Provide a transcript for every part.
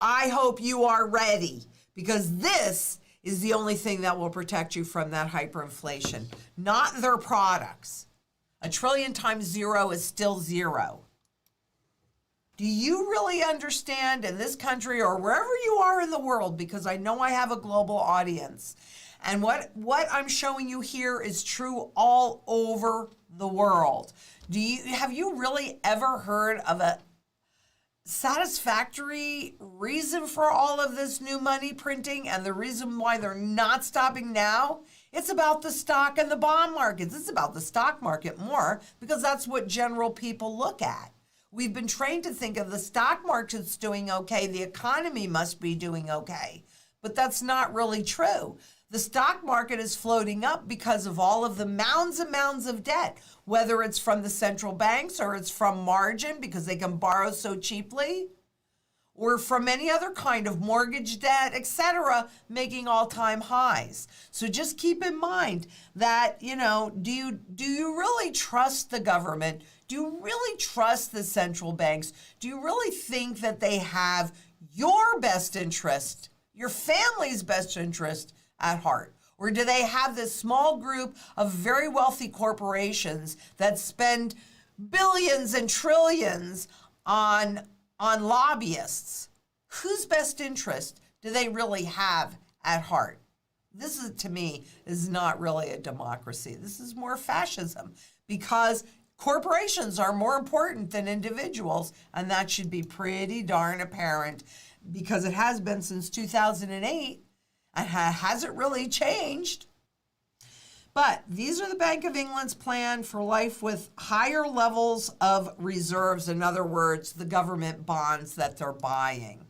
I hope you are ready, because this is the only thing that will protect you from that hyperinflation, not their products. 1 trillion times zero is still zero. Do you really understand in this country or wherever you are in the world, because I know I have a global audience, and what I'm showing you here is true all over the world. Have you really ever heard of a satisfactory reason for all of this new money printing and the reason why they're not stopping now? It's about the stock and the bond markets. It's about the stock market more, because that's what general people look at. We've been trained to think of the stock market's doing okay, the economy must be doing okay. But that's not really true. The stock market is floating up because of all of the mounds and mounds of debt, whether it's from the central banks or it's from margin because they can borrow so cheaply, or from any other kind of mortgage debt, etc., making all-time highs. So just keep in mind that, do you really trust the government? Do you really trust the central banks? Do you really think that they have your best interest, your family's best interest at heart? Or do they have this small group of very wealthy corporations that spend billions and trillions on lobbyists? Whose best interest do they really have at heart? This is, to me, is not really a democracy. This is more fascism, because corporations are more important than individuals, and that should be pretty darn apparent, because it has been since 2008, and hasn't really changed. But these are the Bank of England's plan for life with higher levels of reserves. In other words, the government bonds that they're buying.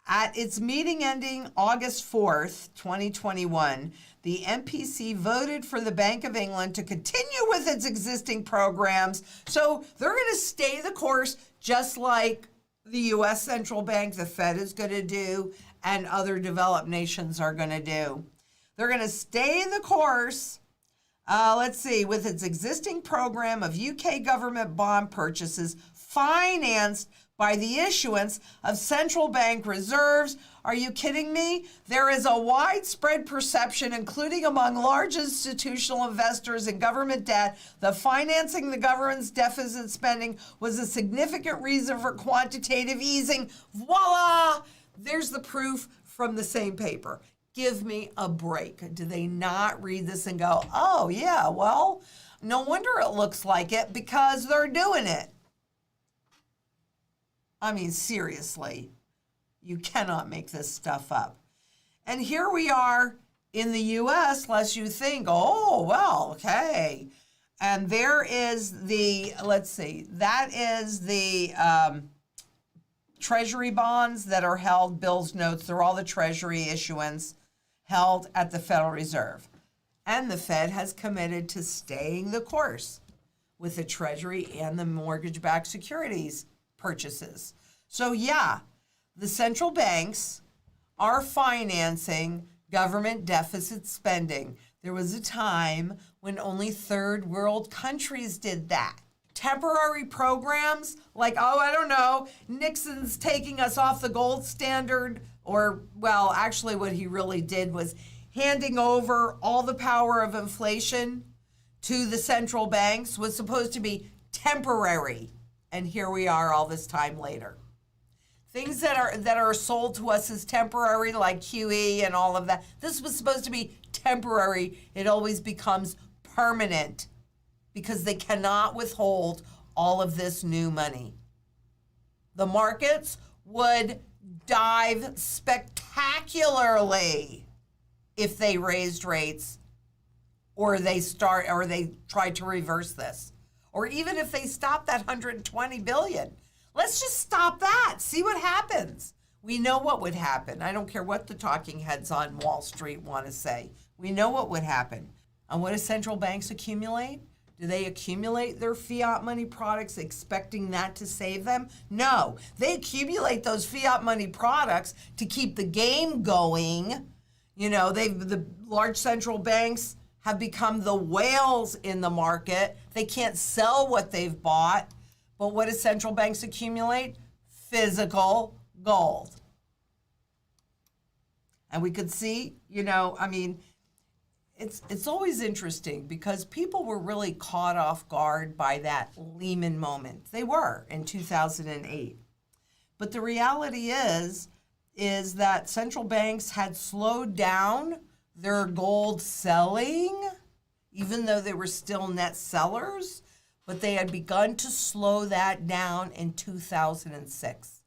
At its meeting ending August 4th, 2021, the MPC voted for the Bank of England to continue with its existing programs. So they're going to stay the course, just like the U.S. Central Bank, the Fed is going to do, and other developed nations are going to do. They're going to stay the course, with its existing program of UK government bond purchases financed by the issuance of central bank reserves. Are you kidding me? There is a widespread perception, including among large institutional investors in government debt, that financing the government's deficit spending was a significant reason for quantitative easing. Voila! There's the proof from the same paper. Give me a break. Do they not read this and go, oh yeah, well, no wonder it looks like it, because they're doing it. I mean, seriously, you cannot make this stuff up. And here we are in the U.S., lest you think, oh, well, okay. And there is the, that is the Treasury bonds that are held, bills, notes, they're all the Treasury issuance held at the Federal Reserve. And the Fed has committed to staying the course with the Treasury and the mortgage-backed securities purchases. So yeah, the central banks are financing government deficit spending. There was a time when only third world countries did that. Temporary programs like, Nixon's taking us off the gold standard, or, well, actually what he really did was handing over all the power of inflation to the central banks, was supposed to be temporary. And here we are all this time later. Things that are sold to us as temporary, like QE and all of that, this was supposed to be temporary. It always becomes permanent, because they cannot withhold all of this new money. The markets would dive spectacularly if they raised rates, or they tried to reverse this, or even if they stopped that 120 billion. Let's just stop that. See what happens. We know what would happen. I don't care what the talking heads on Wall Street want to say. We know what would happen. And what do central banks accumulate? Do they accumulate their fiat money products expecting that to save them? No, they accumulate those fiat money products to keep the game going. The large central banks have become the whales in the market. They can't sell what they've bought. But what do central banks accumulate? Physical gold. And we could see, it's always interesting because people were really caught off guard by that Lehman moment. They were in 2008. But the reality is that central banks had slowed down their gold selling, even though they were still net sellers, but they had begun to slow that down in 2006.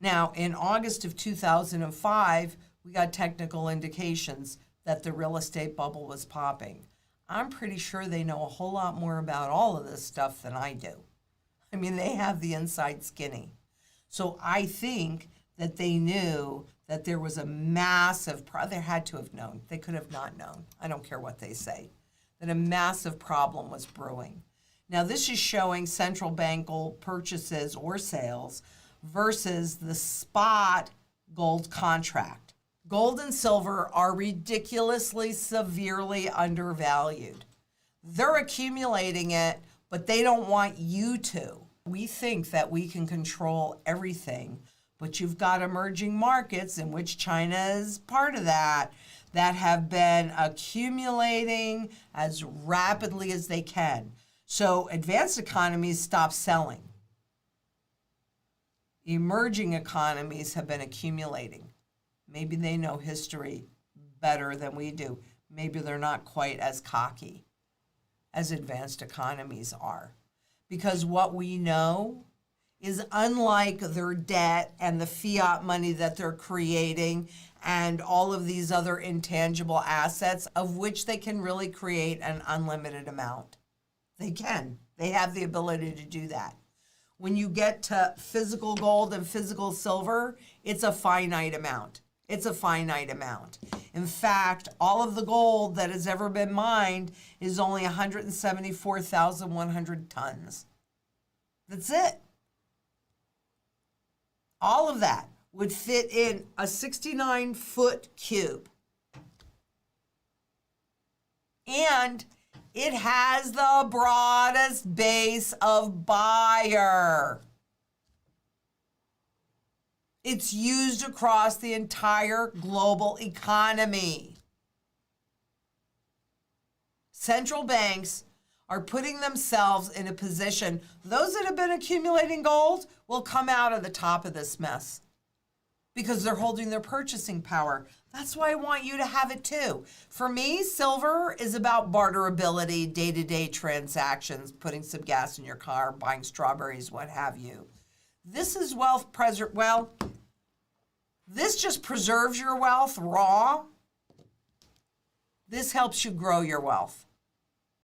Now, in August of 2005, we got technical indications that the real estate bubble was popping. I'm pretty sure they know a whole lot more about all of this stuff than I do. I mean, they have the inside skinny. So I think that they knew that there was a massive, they had to have known. They could have not known. I don't care what they say. That a massive problem was brewing. Now, this is showing central bank gold purchases or sales versus the spot gold contract. Gold and silver are ridiculously, severely undervalued. They're accumulating it, but they don't want you to. We think that we can control everything, but you've got emerging markets, in which China is part of that have been accumulating as rapidly as they can. So advanced economies stop selling. Emerging economies have been accumulating. Maybe they know history better than we do. Maybe they're not quite as cocky as advanced economies are. Because what we know is, unlike their debt and the fiat money that they're creating and all of these other intangible assets, of which they can really create an unlimited amount. They can. They have the ability to do that. When you get to physical gold and physical silver, it's a finite amount. It's a finite amount. In fact, all of the gold that has ever been mined is only 174,100 tons. That's it. All of that would fit in a 69-foot cube. And it has the broadest base of buyer. It's used across the entire global economy. Central banks are putting themselves in a position, those that have been accumulating gold will come out of the top of this mess because they're holding their purchasing power. That's why I want you to have it too. For me, silver is about barterability, day-to-day transactions, putting some gas in your car, buying strawberries, what have you. This is wealth this just preserves your wealth raw. This helps you grow your wealth.